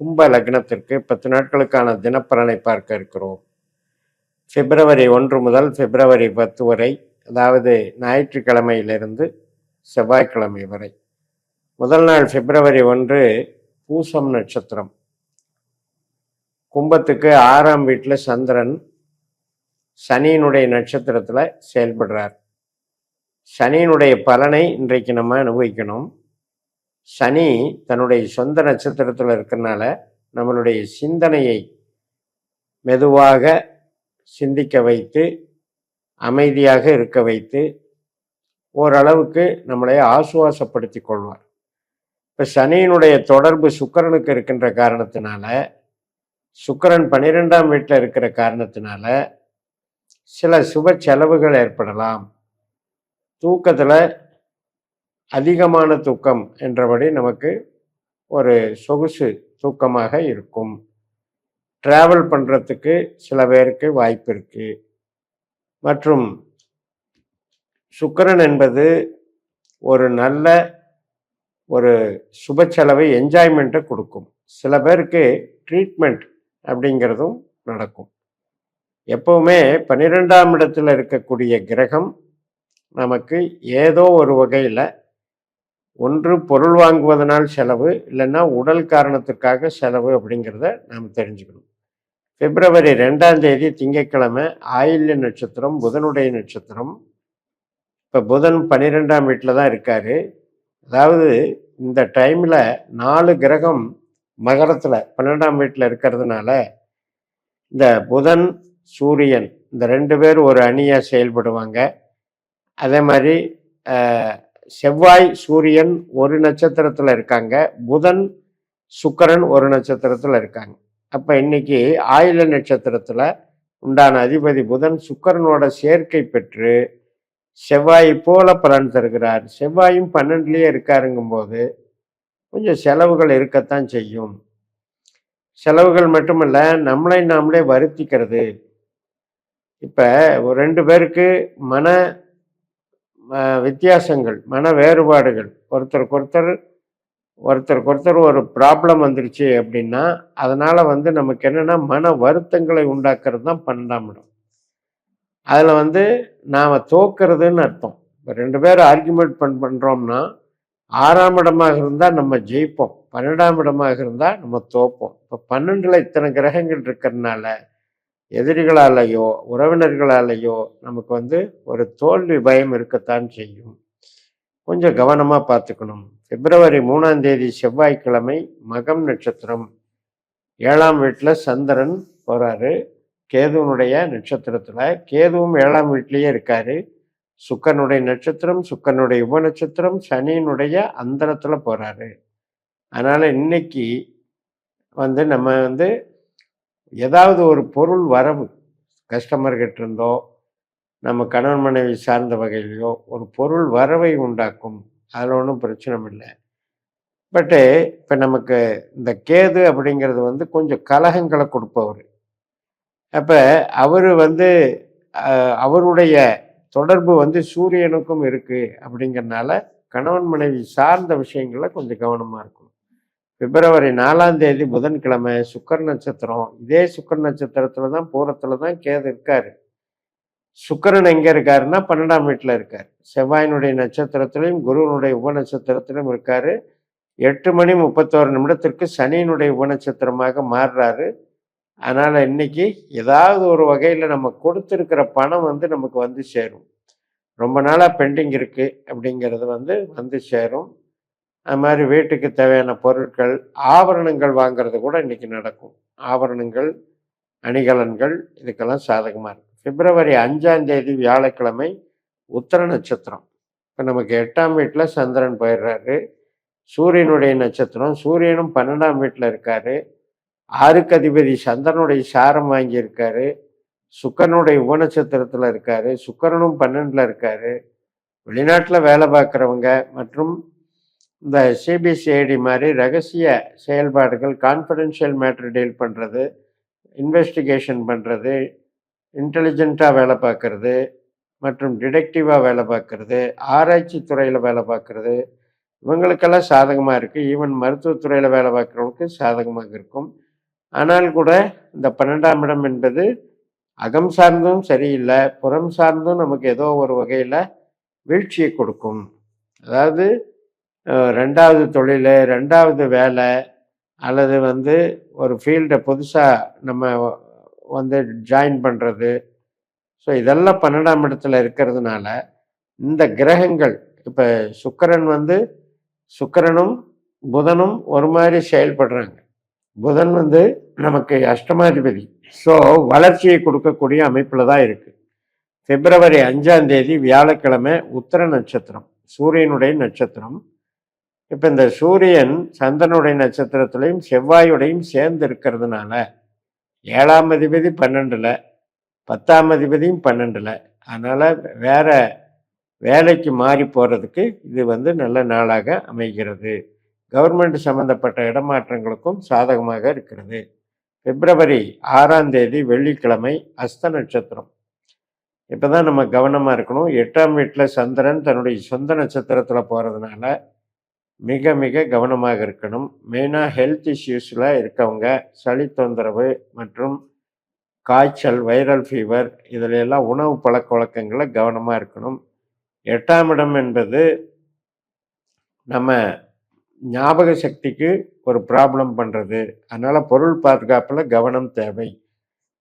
கும்ப லக்னத்திற்கு 10 நாட்களுக்கான தினப்பலனை பார்க்க இருக்கிறோம். பிப்ரவரி 1 முதல் பிப்ரவரி 10 வரை, அதாவது ஞாயிற்றுக்கிழமையிலிருந்து செவ்வாய்க்கிழமை வரை. முதல் நாள் பிப்ரவரி 1 பூசம் நட்சத்திரம். கும்பத்துக்கு 6ஆம் வீட்டில் சந்திரன் சனியினுடைய நட்சத்திரத்தில் செயல்படுறார். சனியினுடைய பலனை இன்றைக்கு நம்ம அனுபவிக்கணும். சனி தன்னுடைய சொந்த நட்சத்திரத்தில் இருக்கிறனால நம்மளுடைய சிந்தனையை மெதுவாக சிந்திக்க வைத்து, அமைதியாக இருக்க வைத்து, ஓரளவுக்கு நம்மளை ஆசுவாசப்படுத்தி கொள்வார். இப்போ சனியினுடைய தொடர்பு சுக்கிரனுக்கு இருக்கின்ற காரணத்தினால, சுக்கிரன் 12ஆம் வீட்டில் இருக்கிற காரணத்தினால சில சுப செலவுகள் ஏற்படலாம். தூக்கத்தில் அதிகமான தூக்கம் என்றபடி நமக்கு ஒரு சொகுசு தூக்கமாக இருக்கும். டிராவல் பண்ணுறதுக்கு சில பேருக்கு வாய்ப்பு இருக்கு. மற்றும் சுக்கிரன் என்பது ஒரு நல்ல ஒரு சுப செலவை என்ஜாய்மெண்ட்டை கொடுக்கும். சில பேருக்கு ட்ரீட்மெண்ட் அப்படிங்கிறதும் நடக்கும். எப்பவுமே 12ஆம் இடத்துல இருக்கக்கூடிய கிரகம் நமக்கு ஏதோ ஒரு வகையில் ஒன்று பொருள் வாங்குவதனால் செலவு, இல்லைன்னா உடல் காரணத்துக்காக செலவு அப்படிங்கிறத நாம் தெரிஞ்சுக்கணும். பிப்ரவரி 2ஆம் தேதி திங்கட்கிழமை ஆயில்ய நட்சத்திரம், புதனுடைய நட்சத்திரம். இப்போ புதன் 12ஆம் வீட்டில் தான் இருக்காரு. அதாவது இந்த டைமில் 4 கிரகம் மகரத்தில் 12ஆம் வீட்டில் இருக்கிறதுனால இந்த புதன் சூரியன் இந்த 2 பேர் ஒரு அணியாக செயல்படுவாங்க. அதே மாதிரி செவ்வாய் சூரியன் ஒரு நட்சத்திரத்தில் இருக்காங்க, புதன் சுக்கிரன் ஒரு நட்சத்திரத்தில் இருக்காங்க. அப்போ இன்னைக்கு ஆயில்ய நட்சத்திரத்தில் உண்டான அதிபதி புதன் சுக்கிரனோட சேர்க்கை பெற்று செவ்வாய் போல பலன் தருகிறார். செவ்வாயும் 12லேயே இருக்காருங்கும் போது கொஞ்சம் செலவுகள் இருக்கத்தான் செய்யும். செலவுகள் மட்டுமல்ல, நம்மளை நாமளே வருத்திக்கிறது. இப்போ ஒரு 2 பேருக்கு மன வித்தியாசங்கள், மன வேறுபாடுகள், ஒருத்தருக்கு ஒரு ப்ராப்ளம் வந்துருச்சு அப்படின்னா அதனால நமக்கு என்னன்னா மன வருத்தங்களை உண்டாக்குறது தான் 12ஆம் இடம். அதில் நாம் தோக்கிறதுன்னு அர்த்தம். இப்போ 2 பேர் ஆர்கியூமெண்ட் பண்ணுறோம்னா 6ஆம் இடமாக இருந்தால் நம்ம ஜெயிப்போம், 12ஆம் இடமாக இருந்தால் நம்ம தோப்போம். இப்போ 12ல் இத்தனை கிரகங்கள் இருக்கிறதுனால எதிரிகளாலேயோ உறவினர்களாலேயோ நமக்கு ஒரு தோல்வி பயம் இருக்கத்தான் செய்யும். கொஞ்சம் கவனமாக பார்த்துக்கணும். பிப்ரவரி 3ஆம் தேதி செவ்வாய்க்கிழமை மகம் நட்சத்திரம், 7ஆம் வீட்டில் சந்திரன் போகிறாரு கேதுவனுடைய நட்சத்திரத்தில். கேதுவும் 7ஆம் வீட்டிலேயே இருக்காரு. சுக்கிரனுடைய நட்சத்திரம், சுக்கிரனுடைய உப நட்சத்திரம், சனியினுடைய அந்தரத்தில் போகிறாரு. அதனால் இன்னைக்கு நம்ம ஏதாவது ஒரு பொருள் வரவு கஸ்டமர்கிட்ட இருந்தோ நம்ம கணவன் மனைவி சார்ந்த வகையிலையோ ஒரு பொருள் வரவை உண்டாக்கும். அதில் ஒன்றும் பிரச்சனை இல்லை. பட்டு இப்போ நமக்கு இந்த கேது அப்படிங்கிறது கொஞ்சம் கலகங்களை கொடுப்பவர். அப்போ அவர் அவருடைய தொடர்பு சூரியனுக்கும் இருக்குது. அப்படிங்கிறதுனால கணவன் மனைவி சார்ந்த விஷயங்களில் கொஞ்சம் கவனமாக இருக்கணும். பிப்ரவரி 4ஆம் தேதி புதன்கிழமை சுக்கிர நட்சத்திரம். இதே சுக்கிர நட்சத்திரத்தில் தான் பூரத்தில் தான் கேது இருக்காரு. சுக்கிரன் எங்கே இருக்காருன்னா 12ஆம் வீட்டில் இருக்கார். செவ்வாயினுடைய நட்சத்திரத்திலையும் குருவனுடைய உப நட்சத்திரத்திலும் இருக்காரு. 8:31 சனியினுடைய உப நட்சத்திரமாக மாறுறாரு. அதனால் இன்னைக்கு ஏதாவது ஒரு வகையில் நம்ம கொடுத்துருக்கிற பணம் நமக்கு சேரும். ரொம்ப நாளாக பெண்டிங் இருக்குது அப்படிங்கிறது வந்து சேரும். அது மாதிரி வீட்டுக்கு தேவையான பொருட்கள், ஆபரணங்கள் வாங்கிறது கூட இன்னைக்கு நடக்கும். ஆபரணங்கள், அணிகலன்கள் இதுக்கெல்லாம் சாதகமாக இருக்கும். பிப்ரவரி 5ஆம் தேதி வியாழக்கிழமை உத்திர நட்சத்திரம். இப்போ நமக்கு 8ஆம் வீட்டில் சந்திரன் போயிடுறாரு. சூரியனுடைய நட்சத்திரம். சூரியனும் 12ஆம் வீட்டில் இருக்காரு. 6க்கு அதிபதி சந்திரனுடைய சாரம் வாங்கியிருக்காரு. சுக்கிரனுடைய உப நட்சத்திரத்தில் இருக்காரு. சுக்கிரனும் 12ல் இருக்காரு. வெளிநாட்டில் வேலை பார்க்குறவங்க மற்றும் இந்த சிபிசிஐடி மாதிரி ரகசிய செயல்பாடுகள், கான்ஃபிடென்ஷியல் மேட்ரு டீல் பண்ணுறது, இன்வெஸ்டிகேஷன் பண்ணுறது, இன்டெலிஜென்ட்டாக வேலை பார்க்குறது மற்றும் டிடெக்டிவாக வேலை பார்க்குறது, ஆராய்ச்சி துறையில் வேலை பார்க்குறது, இவங்களுக்கெல்லாம் சாதகமாக இருக்குது. ஈவன் மருத்துவத்துறையில் வேலை பார்க்குறவங்களுக்கு சாதகமாக இருக்கும். ஆனால் கூட இந்த 12ஆம் இடம் என்பது அகம் சார்ந்தும் சரியில்லை, புறம் சார்ந்தும் நமக்கு ஏதோ ஒரு வகையில் வீழ்ச்சியை கொடுக்கும். அதாவது 2வது தொழில், 2வது வேலை, அல்லது வந்து ஒரு ஃபீல்டை புதுசாக நம்ம வந்து ஜாயின் பண்ணுறது. ஸோ இதெல்லாம் 12ஆம் இடத்துல இருக்கிறதுனால இந்த கிரகங்கள் இப்போ சுக்கிரனும் புதனும் ஒரு மாதிரி செயல்படுறாங்க. புதன் வந்து நமக்கு அஷ்டமாதிபதி. ஸோ வளர்ச்சியை கொடுக்கக்கூடிய அமைப்பில் தான் இருக்குது. பிப்ரவரி 5ஆம் தேதி வியாழக்கிழமை உத்திர நட்சத்திரம், சூரியனுடைய நட்சத்திரம். இப்போ இந்த சூரியன் சந்திரனுடைய நட்சத்திரத்திலையும் செவ்வாயுடையும் சேர்ந்து இருக்கிறதுனால 7ஆம் அதிபதி 12ல், 10ஆம் அதிபதியும் 12ல். அதனால் வேலைக்கு மாறி போகிறதுக்கு இது வந்து நல்ல நாளாக அமைகிறது. கவர்மெண்ட் சம்மந்தப்பட்ட இடமாற்றங்களுக்கும் சாதகமாக இருக்கிறது. பிப்ரவரி 6ஆம் தேதி வெள்ளிக்கிழமை அஸ்த நட்சத்திரம். இப்போ தான் நம்ம கவனமாக இருக்கணும். 8ஆம் வீட்டில் சந்திரன் தன்னுடைய சொந்த நட்சத்திரத்தில் போகிறதுனால மிக மிக கவனமாக இருக்கணும். மெயினாக ஹெல்த் இஷ்யூஸில் இருக்கவங்க சளி தொந்தரவு மற்றும் காய்ச்சல், வைரல் ஃபீவர், இதில் எல்லாம் உணவு பழக்க வழக்கங்களில் கவனமாக இருக்கணும். 8ஆம் இடம் என்பது நம்ம ஞாபக சக்திக்கு ஒரு ப்ராப்ளம் பண்ணுறது. அதனால் பொருள் பாதுகாப்பில் கவனம் தேவை.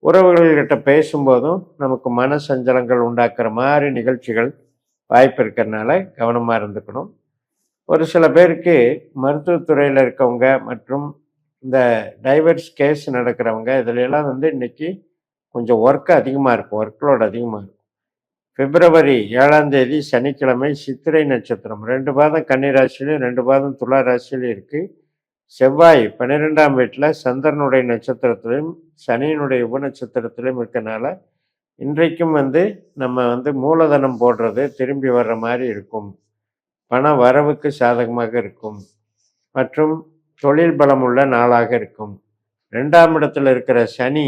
உறவுகள்கிட்ட பேசும்போதும் நமக்கு மன சஞ்சலங்கள் உண்டாக்குற மாதிரி நிகழ்ச்சிகள் வாய்ப்பு இருக்கிறதுனால கவனமாக இருந்துக்கணும். ஒரு சில பேருக்கு மருத்துவத்துறையில் இருக்கவங்க மற்றும் இந்த டைவர்ஸ் கேஸ் நடக்கிறவங்க இதிலெல்லாம் வந்து இன்றைக்கி கொஞ்சம் ஒர்க்கு அதிகமாக இருக்கும், ஒர்க்லோடு அதிகமாக இருக்கும். பிப்ரவரி 7ஆம் தேதி சனிக்கிழமை சித்திரை நட்சத்திரம், 2 பாதம் கன்னி ராசிலையும் 2 பாதம் துலா ராசிலையும் இருக்குது. செவ்வாய் 12ஆம் வீட்டில் சந்திரனுடைய நட்சத்திரத்திலையும் சனியினுடைய உபநட்சத்திரத்திலையும் இருக்கனால இன்றைக்கும் வந்து நம்ம வந்து மூலதனம் போடுறது திரும்பி வர்ற மாதிரி இருக்கும். பண வரவுக்கு சாதகமாக இருக்கும் மற்றும் தொழில் பலம் உள்ள நாளாக இருக்கும். 2ஆம் இடத்துல இருக்கிற சனி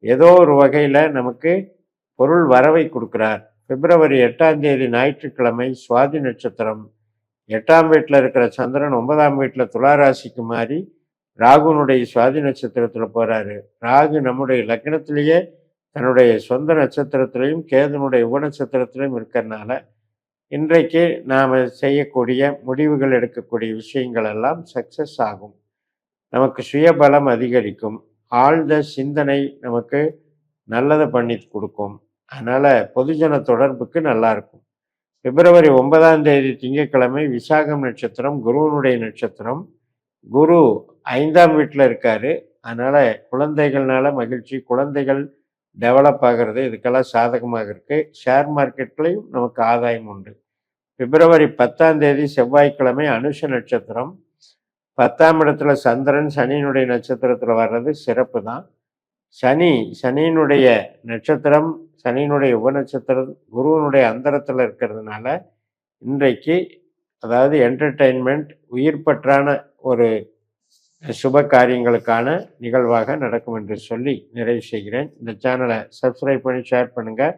ஏதோ ஒரு வகையில் நமக்கு பொருள் வரவை கொடுக்குறார். பிப்ரவரி 8ஆம் தேதி ஞாயிற்றுக்கிழமை சுவாதி நட்சத்திரம், 8ஆம் வீட்டில் இருக்கிற சந்திரன் 9ஆம் வீட்டில் துளாராசிக்கு மாறி ராகுனுடைய சுவாதி நட்சத்திரத்தில் போகிறாரு. ராகு நம்முடைய லக்னத்திலேயே தன்னுடைய சொந்த நட்சத்திரத்திலையும் கேதுனுடைய உபநட்சத்திரத்திலையும் இருக்கிறதுனால இன்றைக்கு நாம் செய்யக்கூடிய முடிவுகள் எடுக்கக்கூடிய விஷயங்கள் எல்லாம் சக்ஸஸ் ஆகும். நமக்கு சுயபலம் அதிகரிக்கும். ஆழ்ந்த சிந்தனை நமக்கு நல்லதை பண்ணி கொடுக்கும். அதனால் பொதுஜன தொடர்புக்கு நல்லாயிருக்கும். பிப்ரவரி 9ஆம் தேதி திங்கட்கிழமை விசாகம் நட்சத்திரம், குருவனுடைய நட்சத்திரம். குரு 5ஆம் வீட்டில் இருக்கார். அதனால் குழந்தைகள்னால மகிழ்ச்சி, குழந்தைகள் டெவலப் ஆகிறது, இதுக்கெல்லாம் சாதகமாக இருக்குது. ஷேர் மார்க்கெட்லேயும் நமக்கு ஆதாயம் உண்டு. பிப்ரவரி 10ஆம் தேதி செவ்வாய்க்கிழமை அனுஷ நட்சத்திரம், 10ஆம் இடத்துல சந்திரன் சனியினுடைய நட்சத்திரத்தில் வர்றது சிறப்பு தான். சனியினுடைய நட்சத்திரம், சனியினுடைய உபநட்சத்திரம் குருவனுடைய அந்தரத்தில் இருக்கிறதுனால இன்றைக்கு அதாவது என்டர்டெயின்மெண்ட், உயிர்ப்பற்றான ஒரு சுப காரியங்களுக்கான நிகழ்வாக நடக்கும் என்று சொல்லி நிறைவு செய்கிறேன். இந்த சேனலை சப்ஸ்கிரைப் பண்ணி ஷேர் பண்ணுங்கள்.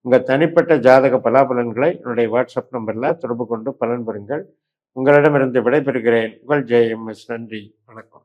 உங்கள் தனிப்பட்ட ஜாதக பலாபலன்களை என்னுடைய வாட்ஸ்அப் நம்பரில் தொடர்பு கொண்டு பலன் பெறுங்கள். உங்களிடமிருந்து விடைபெறுகிறேன். உங்கள் JMS. நன்றி, வணக்கம்.